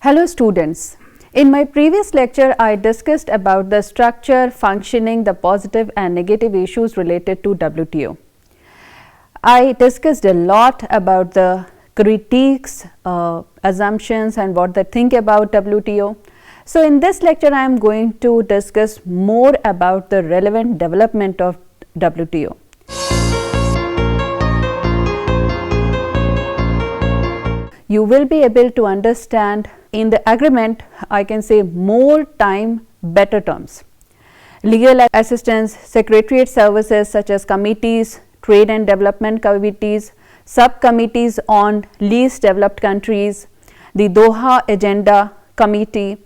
Hello students. In my previous lecture, I discussed about the structure, functioning, the positive and negative issues related to WTO. I discussed a lot about the critiques, assumptions and what they think about WTO. So in this lecture, I am going to discuss more about the relevant development of WTO. You will be able to understand in the agreement, I can say more time, better terms. Legal assistance, secretariat services such as committees, trade and development committees, subcommittees on least developed countries, the Doha Agenda Committee,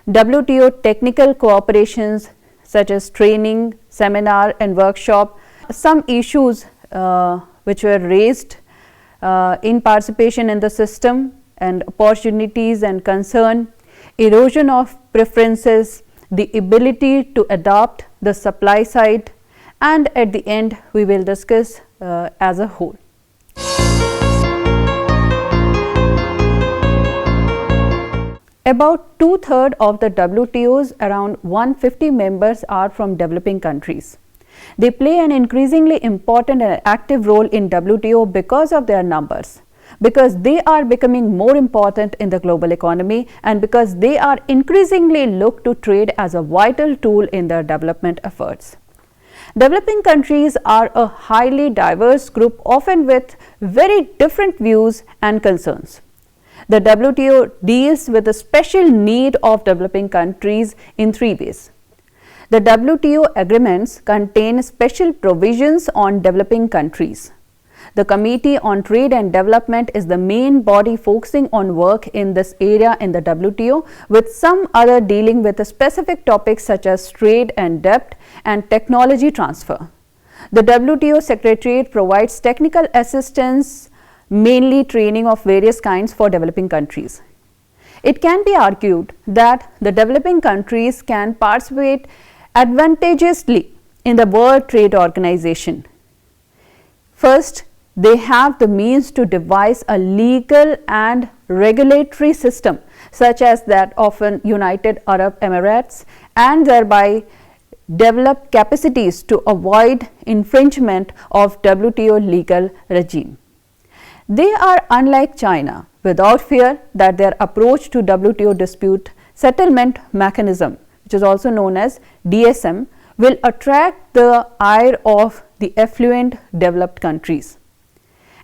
WTO technical cooperations such as training, seminar and workshop, some issues which were raised in participation in the system and opportunities and concern, erosion of preferences, the ability to adopt the supply side, and at the end we will discuss as a whole. About 2/3 of the WTO's around 150 members are from developing countries. They play an increasingly important and active role in WTO because of their numbers, because they are becoming more important in the global economy, and because they are increasingly looked to trade as a vital tool in their development efforts. Developing countries are a highly diverse group, often with very different views and concerns. The WTO deals with the special need of developing countries in 3 ways. The WTO agreements contain special provisions on developing countries. The Committee on Trade and Development is the main body focusing on work in this area in the WTO, with some other dealing with the specific topics such as trade and debt and technology transfer. The WTO Secretariat provides technical assistance, mainly training of various kinds for developing countries. It can be argued that the developing countries can participate advantageously in the World Trade Organization. First, they have the means to devise a legal and regulatory system such as that of an United Arab Emirates, and thereby develop capacities to avoid infringement of WTO legal regime. They are unlike China, without fear that their approach to WTO dispute settlement mechanism, which is also known as DSM, will attract the ire of the affluent developed countries.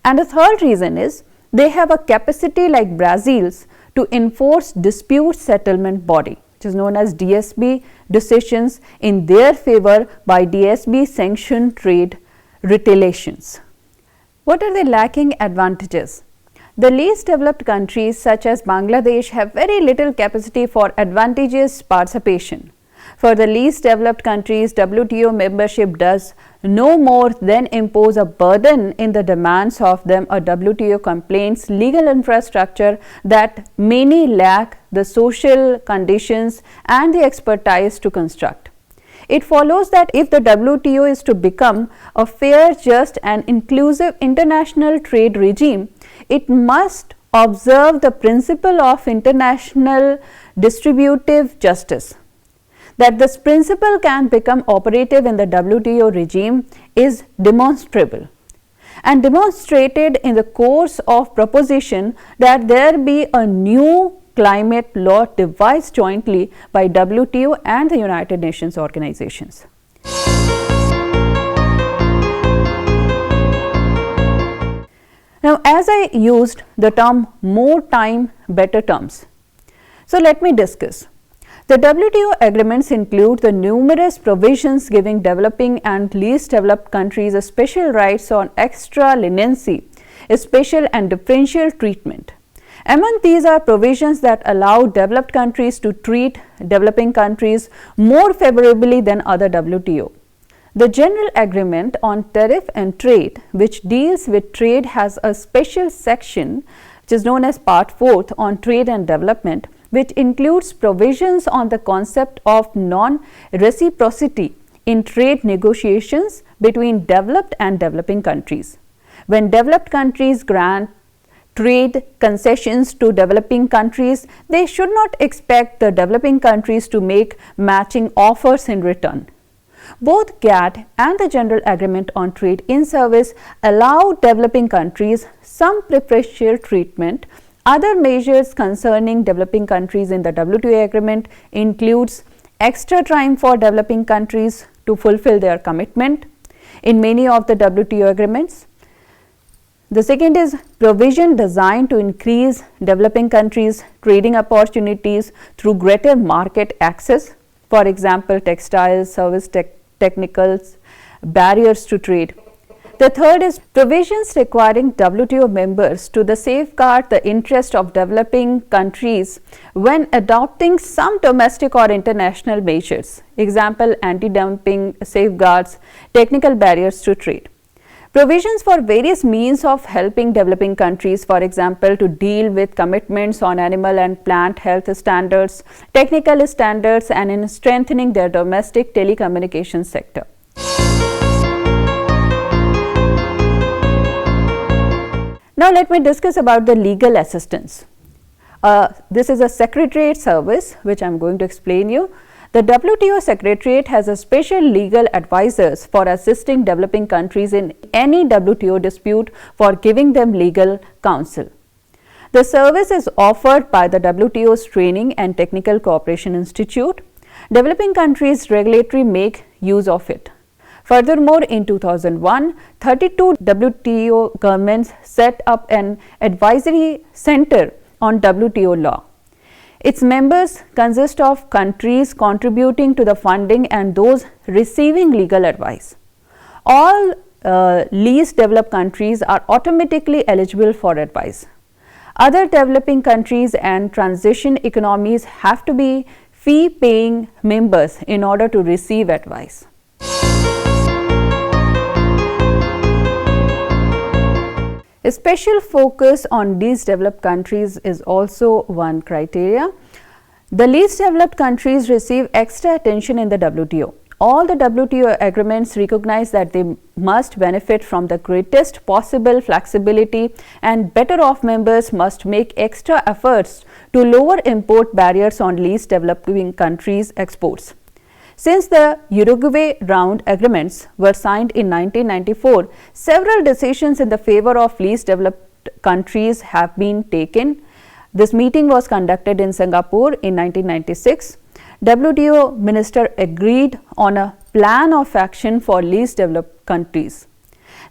And the third reason is they have a capacity like Brazil's to enforce dispute settlement body, which is known as DSB decisions in their favor by DSB sanctioned trade retaliations. What are the lacking advantages? The least developed countries such as Bangladesh have very little capacity for advantageous participation. For the least developed countries, WTO membership does no more than impose a burden in the demands of them a WTO complaints legal infrastructure that many lack the social conditions and the expertise to construct. It follows that if the WTO is to become a fair, just and inclusive international trade regime, it must observe the principle of international distributive justice. That this principle can become operative in the WTO regime is demonstrable, and demonstrated in the course of proposition that there be a new climate law devised jointly by WTO and the United Nations organizations. Now, as I used the term more time, better terms, so let me discuss. The WTO agreements include the numerous provisions giving developing and least developed countries a special rights on extra leniency, a special and differential treatment. Among these are provisions that allow developed countries to treat developing countries more favorably than other WTO. The General Agreement on Tariff and Trade, which deals with trade, has a special section which is known as Part 4 on Trade and Development, which includes provisions on the concept of non-reciprocity in trade negotiations between developed and developing countries. When developed countries grant trade concessions to developing countries, they should not expect the developing countries to make matching offers in return. Both GATT and the General Agreement on Trade in Service allow developing countries some preferential treatment. Other measures concerning developing countries in the WTO agreement includes extra time for developing countries to fulfill their commitment in many of the WTO agreements. The second is provision designed to increase developing countries' trading opportunities through greater market access, for example, textiles, service technicals, barriers to trade. The third is provisions requiring WTO members to safeguard the interest of developing countries when adopting some domestic or international measures, example, anti-dumping safeguards, technical barriers to trade. Provisions for various means of helping developing countries, for example, to deal with commitments on animal and plant health standards, technical standards, and in strengthening their domestic telecommunications sector. Now let me discuss about the legal assistance. This is a secretariat service which I am going to explain you. The WTO Secretariat has a special legal advisors for assisting developing countries in any WTO dispute for giving them legal counsel. The service is offered by the WTO's Training and Technical Cooperation Institute. Developing countries regularly make use of it. Furthermore, in 2001, 32 WTO governments set up an advisory center on WTO law. Its members consist of countries contributing to the funding and those receiving legal advice. All least developed countries are automatically eligible for advice. Other developing countries and transition economies have to be fee-paying members in order to receive advice. A special focus on least developed countries is also one criteria. The least developed countries receive extra attention in the WTO. All the WTO agreements recognize that they must benefit from the greatest possible flexibility, and better off members must make extra efforts to lower import barriers on least developing countries' exports. Since the Uruguay round agreements were signed in 1994, several decisions in the favor of least developed countries have been taken. This meeting was conducted in Singapore in 1996. WTO minister agreed on a plan of action for least developed countries.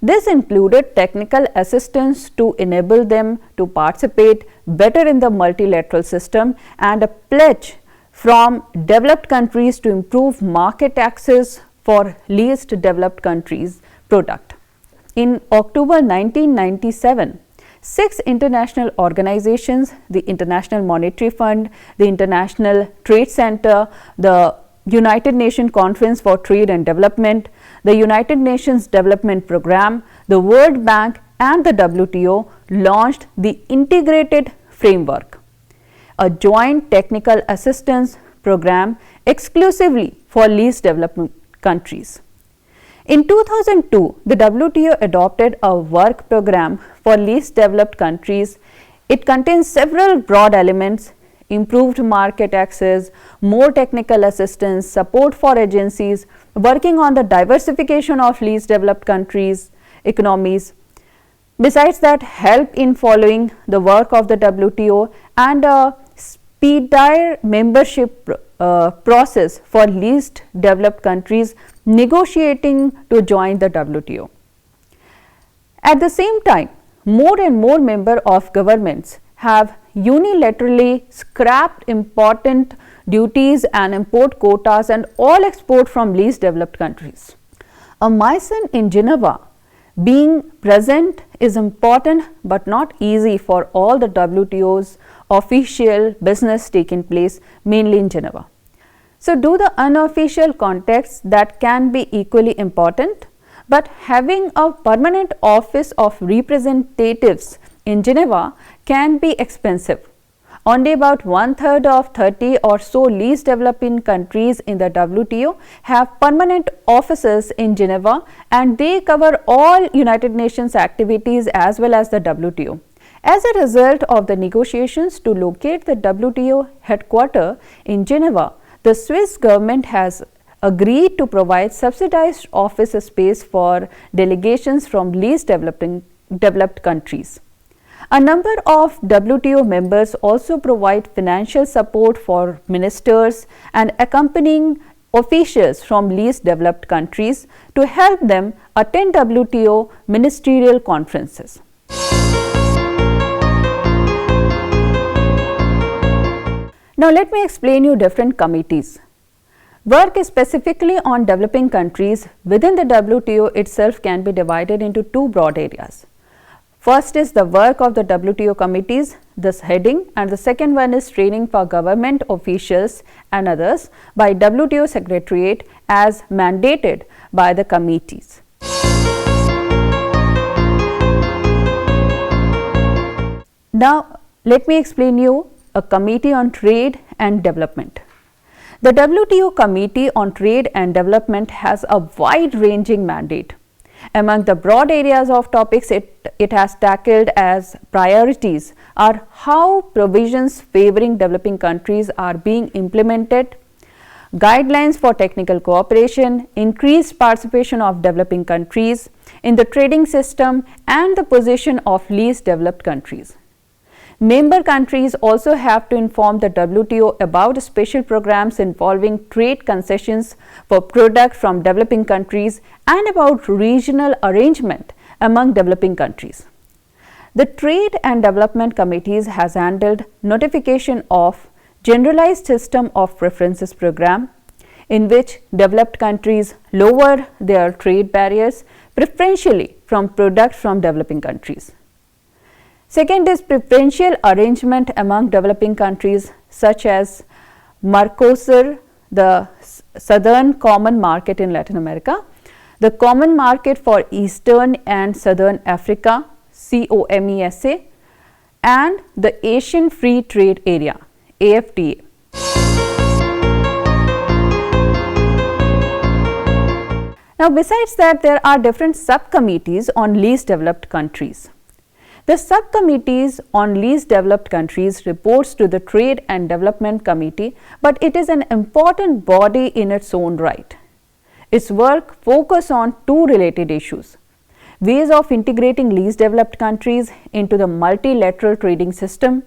This included technical assistance to enable them to participate better in the multilateral system and a pledge from developed countries to improve market access for least developed countries' product. In October 1997, 6 international organizations, the International Monetary Fund, the International Trade Center, the United Nations Conference for Trade and Development, the United Nations Development Programme, the World Bank and the WTO launched the Integrated Framework, a joint technical assistance program exclusively for least developed countries. In 2002, the WTO adopted a work program for least developed countries. It contains several broad elements: improved market access, more technical assistance, support for agencies working on the diversification of least developed countries' economies. Besides that, help in following the work of the WTO and a speedier membership process for least developed countries negotiating to join the WTO. At the same time, more and more members of governments have unilaterally scrapped important duties and import quotas and all export from least developed countries. A mission in Geneva being present is important but not easy for all the WTO's official business taking place mainly in Geneva. So, do the unofficial contacts that can be equally important, but having a permanent office of representatives in Geneva can be expensive. Only about 1/3 of 30 or so least developing countries in the WTO have permanent offices in Geneva, and they cover all United Nations activities as well as the WTO. As a result of the negotiations to locate the WTO headquarters in Geneva, the Swiss government has agreed to provide subsidized office space for delegations from least developed countries. A number of WTO members also provide financial support for ministers and accompanying officials from least developed countries to help them attend WTO ministerial conferences. Now let me explain you different committees. Work specifically on developing countries within the WTO itself can be divided into two broad areas. First is the work of the WTO committees, this heading, and the second one is training for government officials and others by WTO Secretariat as mandated by the committees. Now let me explain you a committee on trade and development. The WTO Committee on Trade and Development has a wide-ranging mandate. Among the broad areas of topics it has tackled as priorities are how provisions favoring developing countries are being implemented, guidelines for technical cooperation, increased participation of developing countries in the trading system, and the position of least developed countries. Member countries also have to inform the WTO about special programs involving trade concessions for products from developing countries and about regional arrangement among developing countries. The Trade and Development Committees has handled notification of Generalized System of Preferences program, in which developed countries lower their trade barriers preferentially from products from developing countries. Second is preferential arrangement among developing countries such as Mercosur, the Southern Common Market in Latin America, the Common Market for Eastern and Southern Africa (COMESA), and the Asian Free Trade Area (AFTA). Now, besides that, there are different subcommittees on least developed countries. The subcommittees on least developed countries reports to the Trade and Development Committee, but it is an important body in its own right. Its work focuses on two related issues: ways of integrating least developed countries into the multilateral trading system.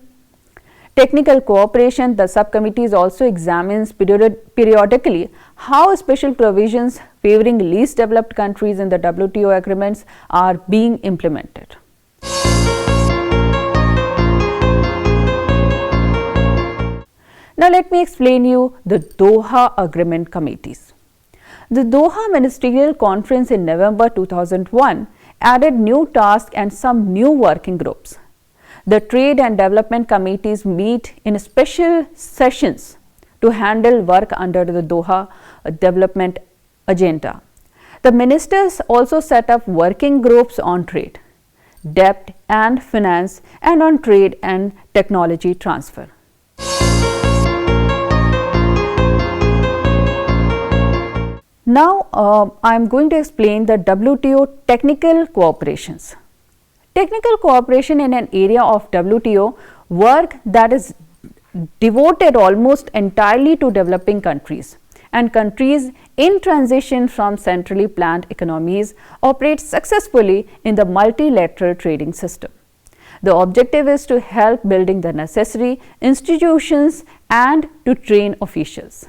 Technical cooperation, the subcommittees also examines periodically how special provisions favoring least developed countries in the WTO agreements are being implemented. Now let me explain you the Doha Agreement Committees. The Doha Ministerial Conference in November 2001 added new tasks and some new working groups. The Trade and Development Committees meet in special sessions to handle work under the Doha Development Agenda. The ministers also set up working groups on trade, debt and finance, and on trade and technology transfer. Now, I am going to explain the WTO technical cooperations. Technical cooperation in an area of WTO work that is devoted almost entirely to developing countries, and countries in transition from centrally planned economies operate successfully in the multilateral trading system. The objective is to help building the necessary institutions and to train officials.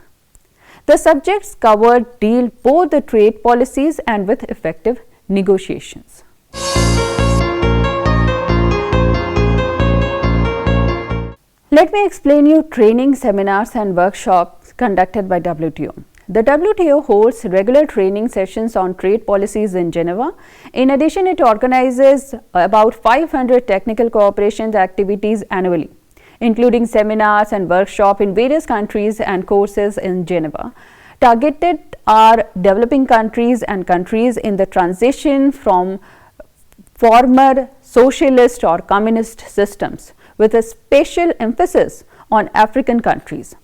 The subjects covered deal both the trade policies and with effective negotiations. Let me explain you training seminars and workshops conducted by WTO. The WTO holds regular training sessions on trade policies in Geneva. In addition, it organizes about 500 technical cooperation activities annually, including seminars and workshops in various countries and courses in Geneva. Targeted are developing countries and countries in the transition from former socialist or communist systems, with a special emphasis on African countries.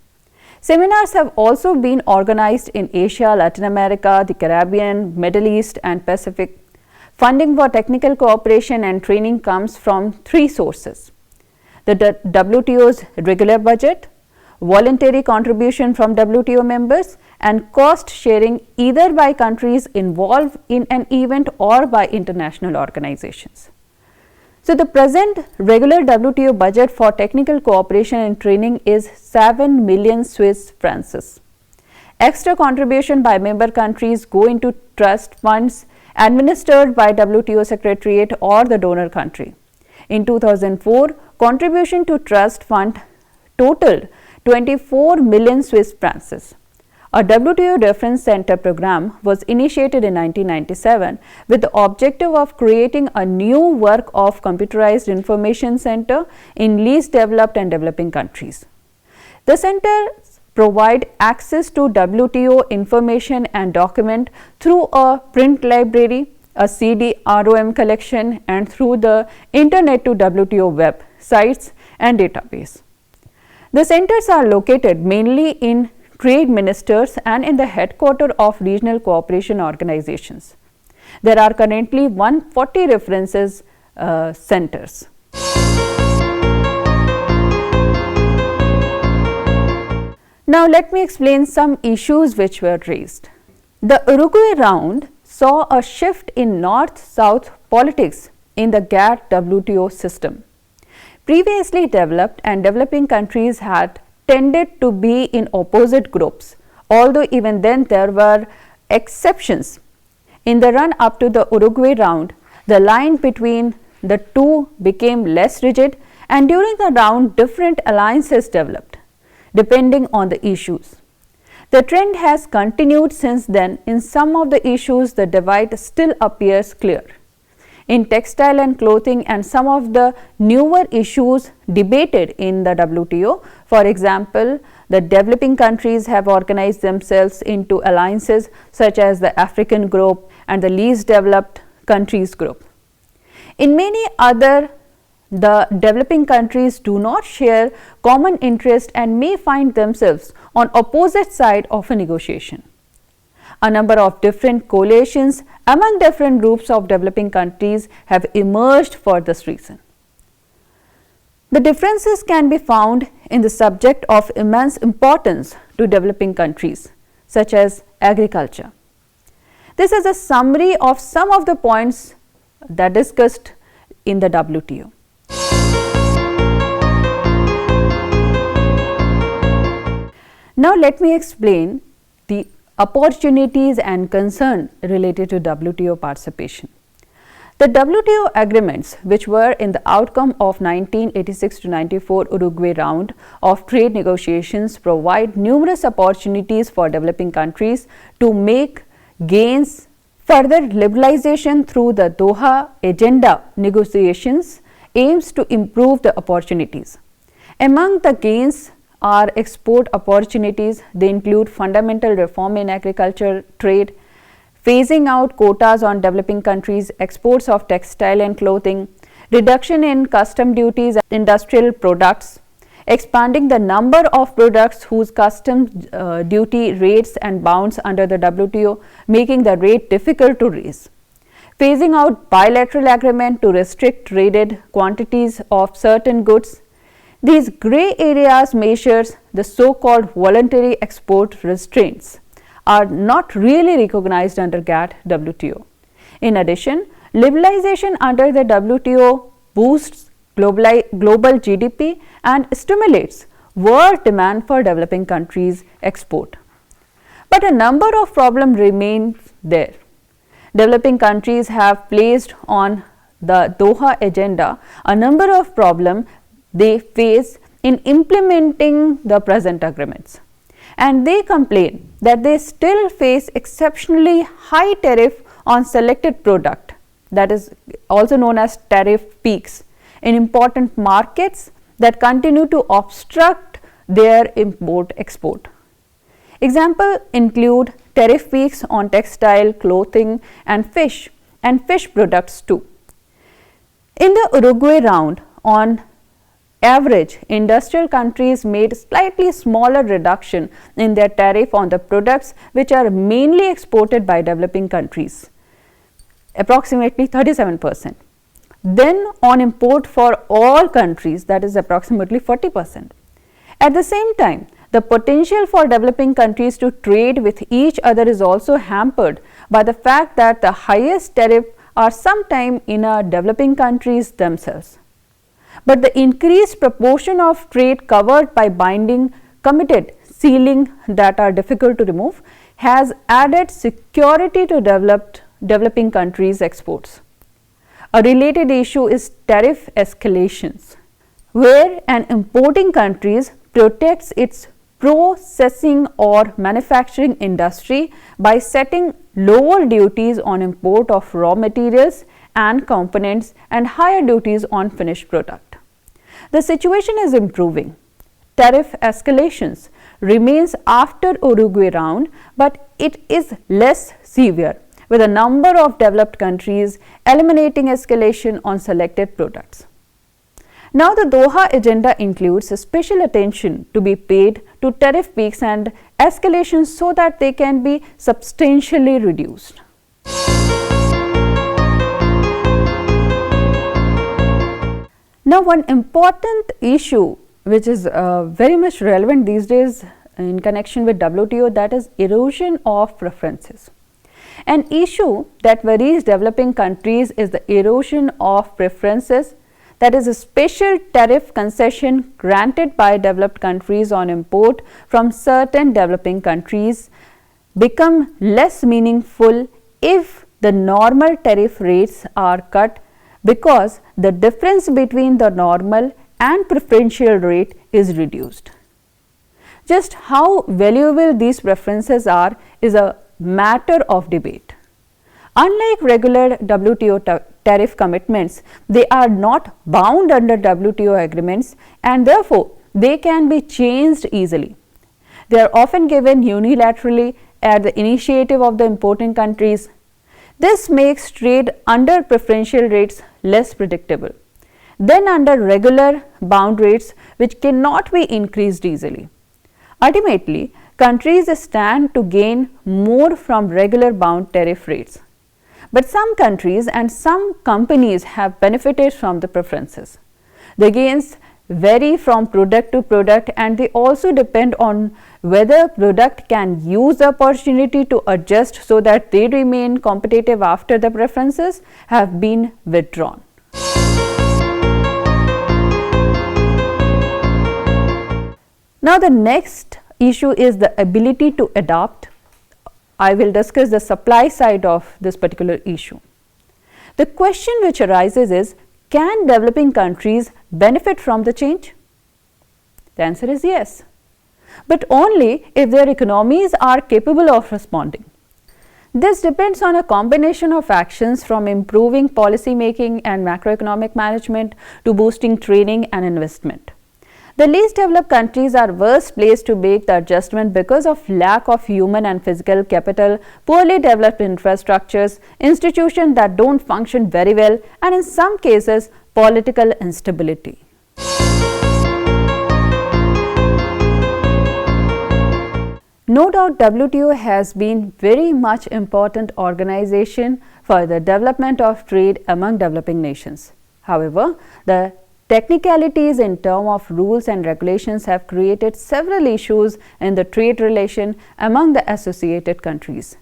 Seminars have also been organized in Asia, Latin America, the Caribbean, Middle East and Pacific. Funding for technical cooperation and training comes from three sources: the WTO's regular budget, voluntary contribution from WTO members, and cost sharing either by countries involved in an event or by international organizations. So, the present regular WTO budget for technical cooperation and training is 7 million Swiss francs. Extra contribution by member countries go into trust funds administered by WTO Secretariat or the donor country. In 2004, contribution to trust fund totaled 24 million Swiss francs. A WTO Reference Center program was initiated in 1997 with the objective of creating a new work of computerized information center in least developed and developing countries. The centers provide access to WTO information and document through a print library, a CD-ROM collection, and through the Internet to WTO web sites and database. The centers are located mainly in trade ministers and in the headquarters of regional cooperation organizations. There are currently 140 references centers. Now, let me explain some issues which were raised. The Uruguay round saw a shift in North-South politics in the GATT WTO system. Previously developed and developing countries had tended to be in opposite groups, although even then there were exceptions. In the run up to the Uruguay round, the line between the two became less rigid, and during the round different alliances developed, depending on the issues. The trend has continued since then. In some of the issues, the divide still appears clear. In textile and clothing and some of the newer issues debated in the WTO, for example, the developing countries have organized themselves into alliances such as the African group and the least developed countries group. In many other, the developing countries do not share common interest and may find themselves on opposite side of a negotiation. A number of different coalitions among different groups of developing countries have emerged for this reason. The differences can be found in the subject of immense importance to developing countries, such as agriculture. This is a summary of some of the points that discussed in the WTO. Now, let me explain the opportunities and concern related to WTO participation. The WTO agreements, which were in the outcome of 1986 to 94 Uruguay round of trade negotiations, provide numerous opportunities for developing countries to make gains. Further liberalization through the Doha agenda negotiations aims to improve the opportunities. Among the gains are export opportunities. They include fundamental reform in agriculture, trade, phasing out quotas on developing countries, exports of textile and clothing, reduction in custom duties and industrial products, expanding the number of products whose customs duty rates and bounds under the WTO, making the rate difficult to raise, phasing out bilateral agreement to restrict traded quantities of certain goods. These grey areas measures, the so-called voluntary export restraints, are not really recognized under GATT WTO. In addition, liberalization under the WTO boosts global GDP and stimulates world demand for developing countries' export. But a number of problems remain there. Developing countries have placed on the Doha agenda a number of problems they face in implementing the present agreements, and they complain that they still face exceptionally high tariff on selected product, that is also known as tariff peaks, in important markets that continue to obstruct their import-export. Examples include tariff peaks on textile, clothing and fish products too. In the Uruguay round, on average, industrial countries made slightly smaller reduction in their tariff on the products which are mainly exported by developing countries. approximately 37%. Then on import for all countries, that is approximately 40%. At the same time, the potential for developing countries to trade with each other is also hampered by the fact that the highest tariff are sometimes in developing countries themselves. But the increased proportion of trade covered by binding committed ceiling that are difficult to remove has added security to developing countries' exports. A related issue is tariff escalations, where an importing country protects its processing or manufacturing industry by setting lower duties on import of raw materials and components and higher duties on finished product. The situation is improving. Tariff escalations remains after Uruguay round, but it is less severe, with a number of developed countries eliminating escalation on selected products. Now, the Doha agenda includes special attention to be paid to tariff peaks and escalations so that they can be substantially reduced. Now, one important issue which is very much relevant these days in connection with WTO, that is erosion of preferences. An issue that worries developing countries is the erosion of preferences, that is a special tariff concession granted by developed countries on import from certain developing countries become less meaningful if the normal tariff rates are cut, because the difference between the normal and preferential rate is reduced. Just how valuable these preferences are is a matter of debate. Unlike regular WTO tariff commitments, they are not bound under WTO agreements and therefore they can be changed easily. They are often given unilaterally at the initiative of the importing countries. This makes trade under preferential rates less predictable than under regular bound rates, which cannot be increased easily. Ultimately, countries stand to gain more from regular bound tariff rates. But some countries and some companies have benefited from the preferences. The gains vary from product to product, and they also depend on whether product can use the opportunity to adjust so that they remain competitive after the preferences have been withdrawn. Now, the next issue is the ability to adapt. I will discuss the supply side of this particular issue. The question which arises is, can developing countries benefit from the change? The answer is yes, but only if their economies are capable of responding. This depends on a combination of actions, from improving policy making and macroeconomic management to boosting training and investment. The least developed countries are worst placed to make the adjustment because of lack of human and physical capital, poorly developed infrastructures, institutions that don't function very well, and in some cases, political instability. No doubt WTO has been very much important organization for the development of trade among developing nations. However, the technicalities in terms of rules and regulations have created several issues in the trade relation among the associated countries.